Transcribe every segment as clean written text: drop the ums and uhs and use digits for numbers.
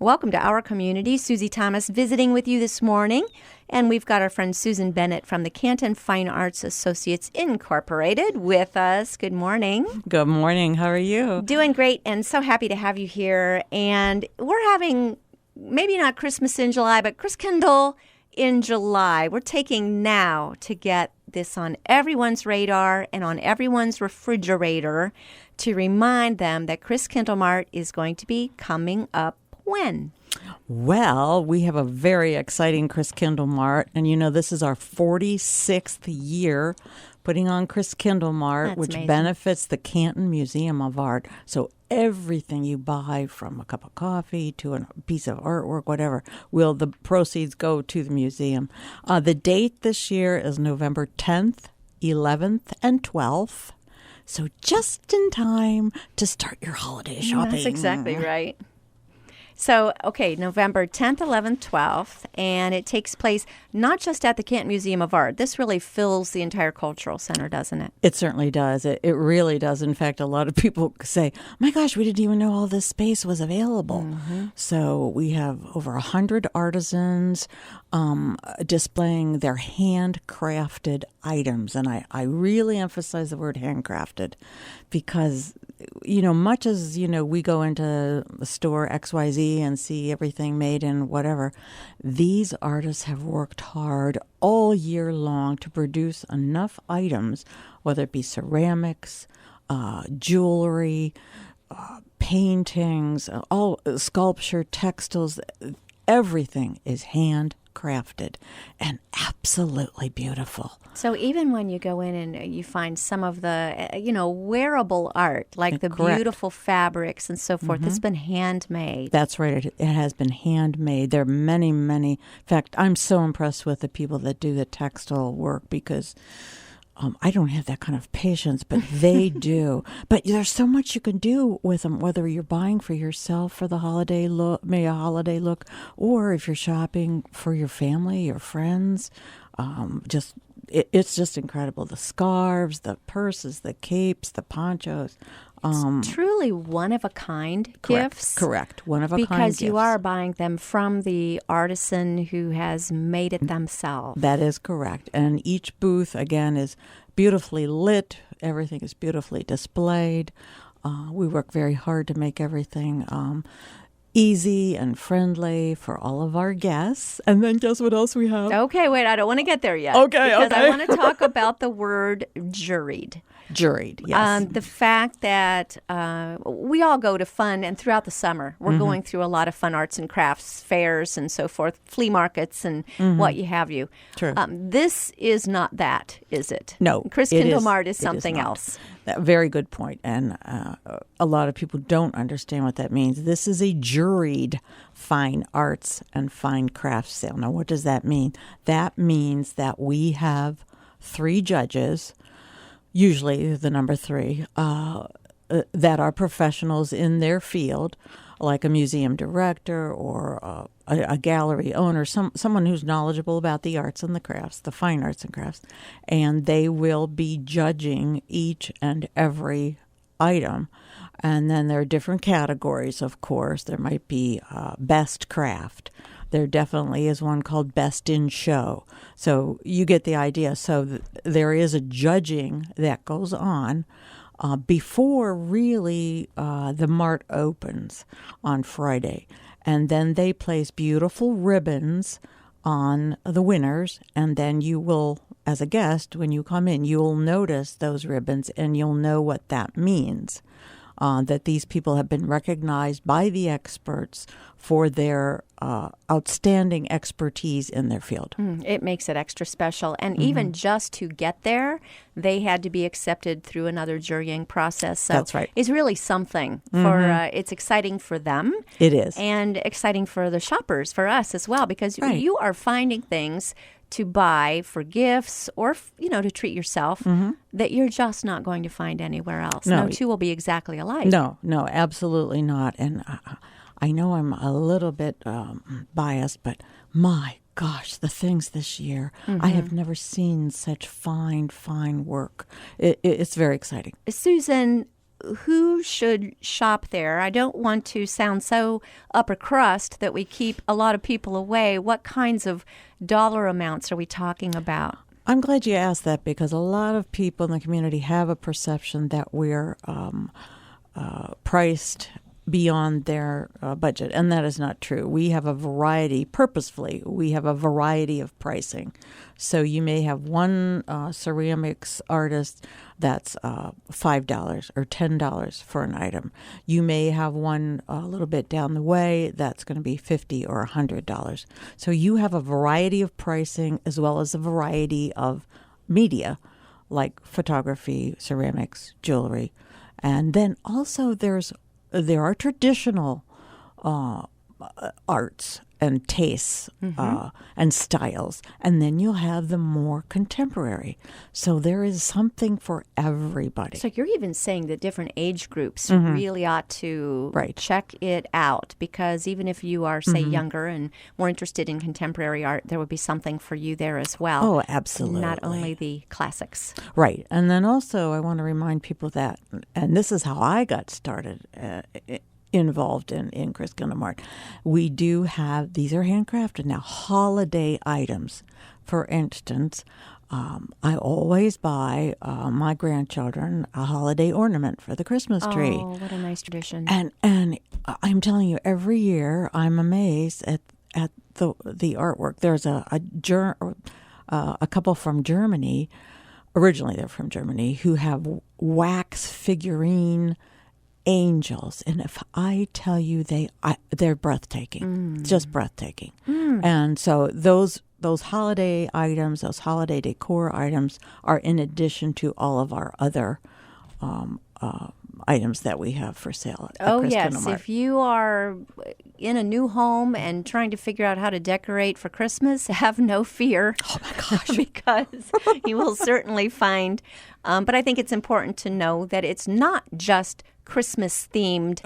Welcome to our community. Susie Thomas visiting with you this morning. And we've got our friend Susan Bennett from the Canton Fine Arts Associates Incorporated with us. Good morning. Good morning. How are you? Doing great and so happy to have you here. And we're having maybe not Christmas in July, but Christkindl in July. We're taking now to get this on everyone's radar and on everyone's refrigerator to remind them that Christkindl Mart is going to be coming up when? Well, we have a very exciting Christkindl Mart, and you know this is our 46th year putting on Christkindl Mart, That's which amazing. benefits the Canton Museum of Art. So everything you buy, from a cup of coffee to a piece of artwork, whatever, will the proceeds go to the museum. The date this year is November 10th, 11th, and 12th. So just in time to start your holiday shopping. That's exactly right. So, okay, November 10th, 11th, 12th, and it takes place not just at the Canton Museum of Art. This really fills the entire cultural center, doesn't it? It certainly does. It really does. In fact, a lot of people say, my gosh, we didn't even know all this space was available. Mm-hmm. So we have over 100 artisans displaying their handcrafted items. And I really emphasize the word handcrafted because, you know, much as, you know, we go into the store XYZ and see everything made in whatever, these artists have worked hard all year long to produce enough items, whether it be ceramics, jewelry, paintings, all sculpture, textiles, everything is handcrafted and absolutely beautiful. So even when you go in and you find some of the, wearable art, like the Correct. beautiful fabrics and so forth, it's been handmade. That's right. It has been handmade. There are many, many. In fact, I'm so impressed with the people that do the textile work because I don't have that kind of patience, but they do. But there's so much you can do with them, whether you're buying for yourself for the holiday look, maybe a holiday look, or if you're shopping for your family, your friends. It's just incredible. The scarves, the purses, the capes, the ponchos. It's truly one-of-a-kind gifts. Correct. One-of-a-kind Because you gifts. are buying them from the artisan who has made it themselves. That is correct. And each booth, again, is beautifully lit. Everything is beautifully displayed. We work very hard to make everything easy and friendly for all of our guests. And then guess what else we have? Okay, wait, I don't want to get there yet. Okay, because okay. I want to talk about the word juried. Juried, yes. The fact that we all go to fun, and throughout the summer, we're going through a lot of fun arts and crafts fairs and so forth, flea markets and what you have you. True. This is not that, is it? No, Christkindl Mart is it something not. else. Very good point. And a lot of people don't understand what that means. This is a juried fine arts and fine crafts sale. Now, what does that mean? That means that we have 3 judges, usually the number 3, that are professionals in their field, like a museum director or a gallery owner, someone who's knowledgeable about the arts and the crafts, the fine arts and crafts, and they will be judging each and every item. And then there are different categories, of course. There might be best craft. There definitely is one called Best in Show. So you get the idea. So there is a judging that goes on before really the mart opens on Friday. And then they place beautiful ribbons on the winners. And then you will, as a guest, when you come in, you'll notice those ribbons and you'll know what that means. That these people have been recognized by the experts for their outstanding expertise in their field. It makes it extra special. And even just to get there, they had to be accepted through another jurying process. So That's right. it's really something. For it's exciting for them. It is. And exciting for the shoppers, for us as well, because Right. you are finding things to buy for gifts or, to treat yourself that you're just not going to find anywhere else. No. No two will be exactly alike. No, absolutely not. And I know I'm a little bit biased, but my gosh, the things this year, I have never seen such fine work. It's very exciting. Susan, who should shop there? I don't want to sound so upper crust that we keep a lot of people away. What kinds of dollar amounts are we talking about? I'm glad you asked that because a lot of people in the community have a perception that we're priced beyond their budget, and that is not true. We have a variety, purposefully, we have a variety of pricing. So you may have one ceramics artist that's $5 or $10 for an item. You may have one a little bit down the way that's going to be $50 or $100. So you have a variety of pricing as well as a variety of media like photography, ceramics, jewelry. And then also there are traditional arts and tastes and styles, and then you'll have the more contemporary. So there is something for everybody. So you're even saying that different age groups really ought to check it out, because even if you are, say, younger and more interested in contemporary art, there would be something for you there as well. Oh, absolutely. Not only the classics. Right. And then also I want to remind people that, and this is how I got started involved in Christkindl Mart. We do have, these are handcrafted now, holiday items. For instance, I always buy my grandchildren a holiday ornament for the Christmas tree. Oh, what a nice tradition. And I'm telling you, every year I'm amazed at the artwork. There's a couple from Germany, originally they're from Germany, who have wax figurine angels, and if I tell you they're breathtaking, just breathtaking. And so those holiday items, those holiday decor items, are in addition to all of our other items that we have for sale at Christkindl Mart. If you are in a new home and trying to figure out how to decorate for Christmas, have no fear. Oh my gosh. Because you will certainly find, but I think it's important to know that it's not just Christmas-themed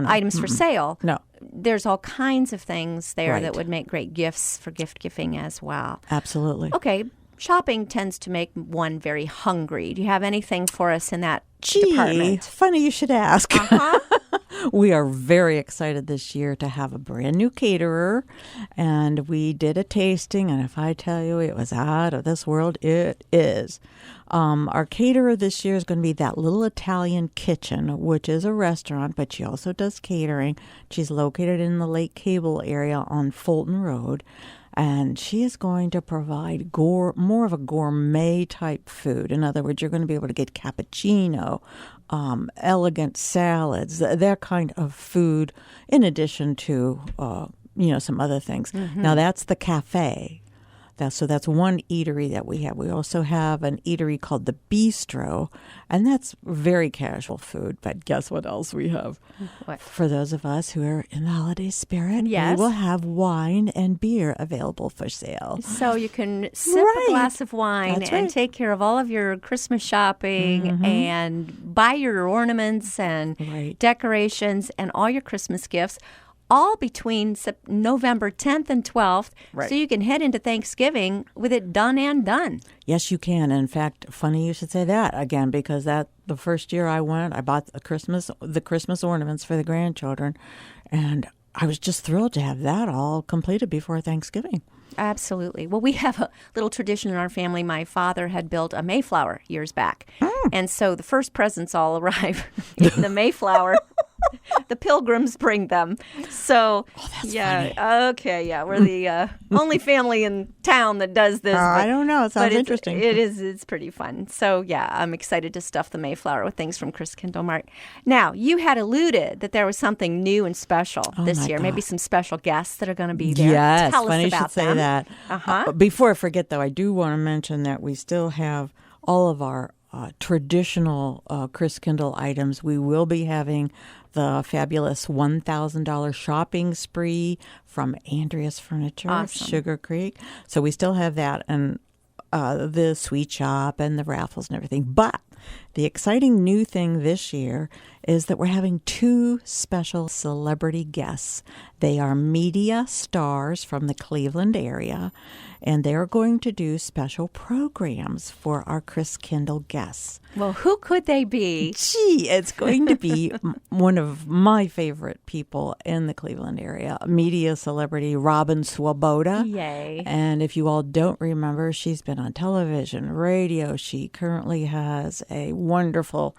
items for sale. No. There's all kinds of things there that would make great gifts for gift giving as well. Absolutely. Okay. Shopping tends to make one very hungry. Do you have anything for us in that department? Funny you should ask. We are very excited this year to have a brand new caterer, and we did a tasting, and if I tell you it was out of this world, it is. Our caterer this year is going to be That Little Italian Kitchen, which is a restaurant, but she also does catering. She's located in the Lake Cable area on Fulton Road. And she is going to provide more of a gourmet type food. In other words, you're going to be able to get cappuccino, elegant salads, that kind of food, in addition to some other things. Now that's the cafe. So that's one eatery that we have. We also have an eatery called the Bistro, and that's very casual food. But guess what else we have? What? For those of us who are in the holiday spirit, yes, we will have wine and beer available for sale. So you can sip a glass of wine and take care of all of your Christmas shopping and buy your ornaments and decorations and all your Christmas gifts, all between November 10th and 12th, so you can head into Thanksgiving with it done and done. Yes, you can. In fact, funny you should say that again, because the first year I went, I bought the Christmas ornaments for the grandchildren, and I was just thrilled to have that all completed before Thanksgiving. Absolutely. Well, we have a little tradition in our family. My father had built a Mayflower years back, and so the first presents all arrive in the Mayflower. The Pilgrims bring them. So, funny. Okay, we're the only family in town that does this. I don't know. It sounds interesting. It's pretty fun. So, I'm excited to stuff the Mayflower with things from Christkindl Mart. Now, you had alluded that there was something new and special this year. God. Maybe some special guests that are going to be there. Yes, Tell funny us about you should say that. Before I forget, though, I do want to mention that we still have all of our traditional Christkindl items. We will be having the fabulous $1,000 shopping spree from Andrea's Furniture, Sugar Creek. So we still have that, and the sweet shop and the raffles and everything. But the exciting new thing this year is that we're having two special celebrity guests. They are media stars from the Cleveland area, and they're going to do special programs for our Christkindl guests. Well, who could they be? Gee, it's going to be one of my favorite people in the Cleveland area, media celebrity Robin Swoboda. Yay. And if you all don't remember, she's been on television, radio. She currently has a wonderful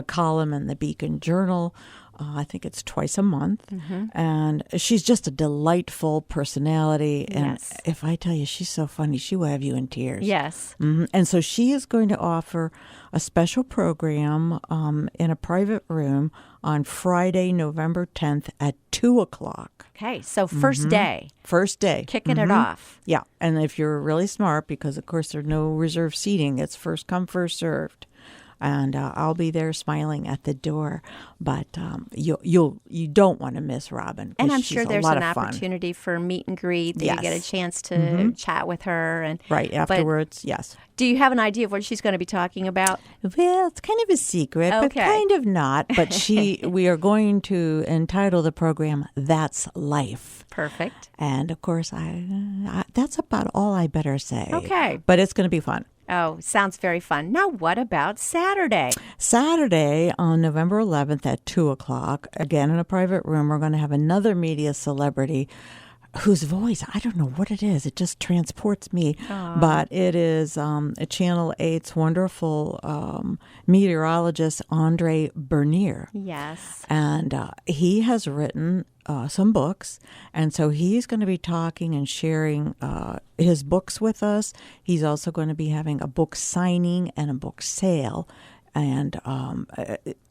column in the Beacon Journal. I think it's twice a month. Mm-hmm. And she's just a delightful personality. And Yes. if I tell you she's so funny, she will have you in tears. Yes. And so she is going to offer a special program in a private room on Friday, November 10th at 2 o'clock. Okay, so first day, First day. kicking it off. Yeah. And if you're really smart, because of course there's no reserved seating, it's first come, first served. And I'll be there smiling at the door, but you don't want to miss Robin. And 'cause I'm she's sure a there's lot an of fun. opportunity for meet and greet. That Yes. you get a chance to chat with her. And Right afterwards, yes. do you have an idea of what she's going to be talking about? Well, it's kind of a secret, but Okay. kind of not. But we are going to entitle the program "That's Life," Perfect. and of course, I that's about all I better say. Okay. but it's going to be fun. Oh, sounds very fun. Now, what about Saturday? Saturday on November 11th at 2 o'clock, again in a private room, we're going to have another media celebrity whose voice, I don't know what it is. It just transports me. But it is Channel 8's wonderful meteorologist, Andre Bernier. Yes. And he has written some books, and so he's going to be talking and sharing his books with us. He's also going to be having a book signing and a book sale, and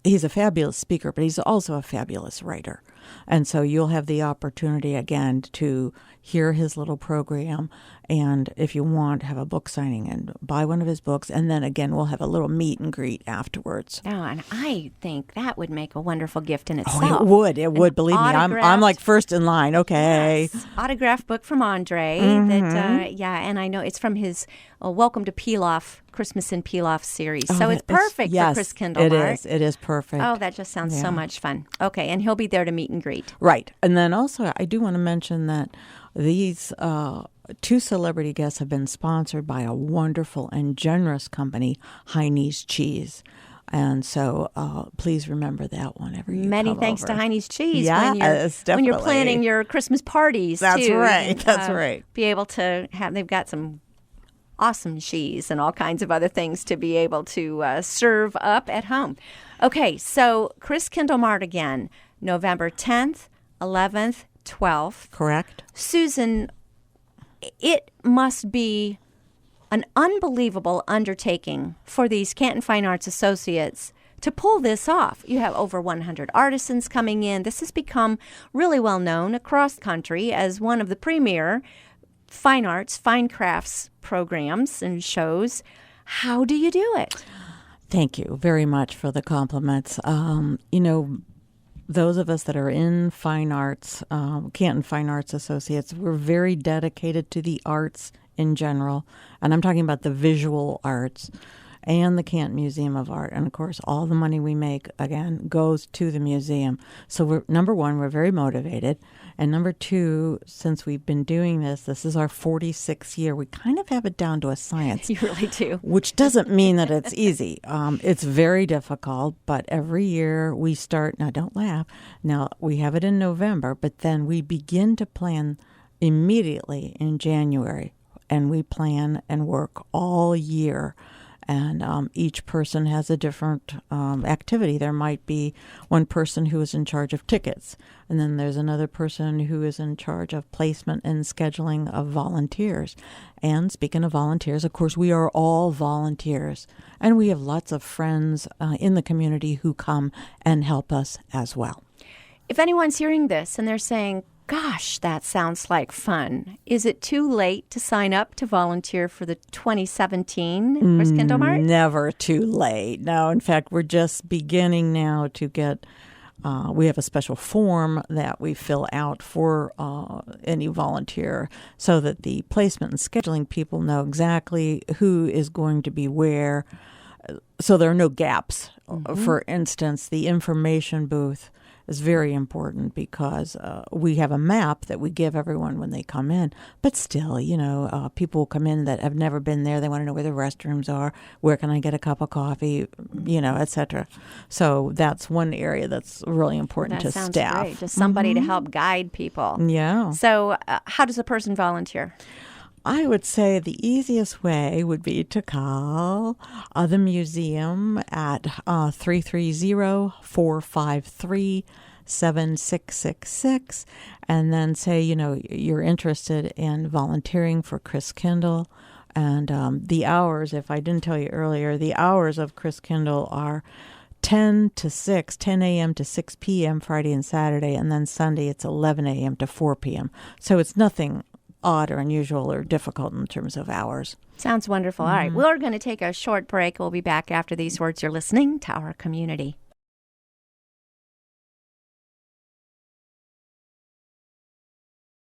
he's a fabulous speaker, but he's also a fabulous writer. And so you'll have the opportunity again to hear his little program, and if you want, have a book signing and buy one of his books, and then again we'll have a little meet and greet afterwards. Oh, and I think that would make a wonderful gift in itself. Oh, it would. It would. Believe me, I'm autographed- like first in line. Okay. Yes. Autographed book from Andre. That yeah, and I know it's from his Welcome to Pilaf Christmas in Pilaf series. So it's perfect yes, for Christkindl It Mart. is. It is perfect. Oh, that just sounds so Yeah. much fun. Okay, and he'll be there to meet and greet. Right. And then also, I do want to mention that these two celebrity guests have been sponsored by a wonderful and generous company, Heine's Cheese. And so please remember that whenever you Many come thanks over. to Heine's Cheese Yes, when you're definitely. planning your Christmas parties. That's too. right, You can, that's right. Be able to have. They've got some awesome cheese and all kinds of other things to be able to serve up at home. Okay, so Christkindl Mart again, November 10th, 11th, 12th. Correct? Susan, it must be an unbelievable undertaking for these Canton Fine Arts Associates to pull this off. You have over 100 artisans coming in. This has become really well known across the country as one of the premier fine arts, fine crafts programs and shows. How do you do it? Thank you very much for the compliments. Those of us that are in fine arts, Canton Fine Arts Associates, we're very dedicated to the arts in general. And I'm talking about the visual arts and the Canton Museum of Art. And, of course, all the money we make, again, goes to the museum. So, number one, we're very motivated. And number two, since we've been doing this is our 46th year, we kind of have it down to a science. You really do. Which doesn't mean that it's easy. It's very difficult, but every year we start, now don't laugh, now we have it in November, but then we begin to plan immediately in January, and we plan and work all year. And each person has a different activity. There might be one person who is in charge of tickets, and then there's another person who is in charge of placement and scheduling of volunteers. And speaking of volunteers, of course, we are all volunteers, and we have lots of friends in the community who come and help us as well. If anyone's hearing this and they're saying, gosh, that sounds like fun, is it too late to sign up to volunteer for the 2017 Christkindl Mart? Never too late. No, in fact, we're just beginning now to get, we have a special form that we fill out for any volunteer so that the placement and scheduling people know exactly who is going to be where. so there are no gaps. For instance, the information booth is very important because we have a map that we give everyone when they come in. But still, people come in that have never been there. They want to know where the restrooms are, where can I get a cup of coffee, etc. So that's one area that's really important to sounds staff. Great. Just somebody to help guide people. Yeah. So how does a person volunteer? I would say the easiest way would be to call the museum at 330-453-7666 and then say, you're interested in volunteering for Christkindl. And the hours, if I didn't tell you earlier, the hours of Christkindl are 10 a.m. to 6 p.m. Friday and Saturday, and then Sunday it's 11 a.m. to 4 p.m. So it's nothing odd or unusual or difficult in terms of hours. Sounds wonderful. All right, we're going to take a short break. We'll be back after these words. You're listening to Our Community.